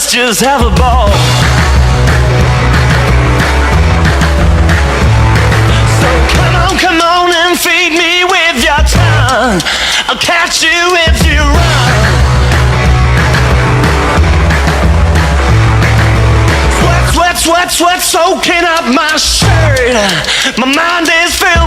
let's just have a ball. So come on and feed me with your tongue. I'll catch you if you run. Sweat soaking up my shirt. My mind is filled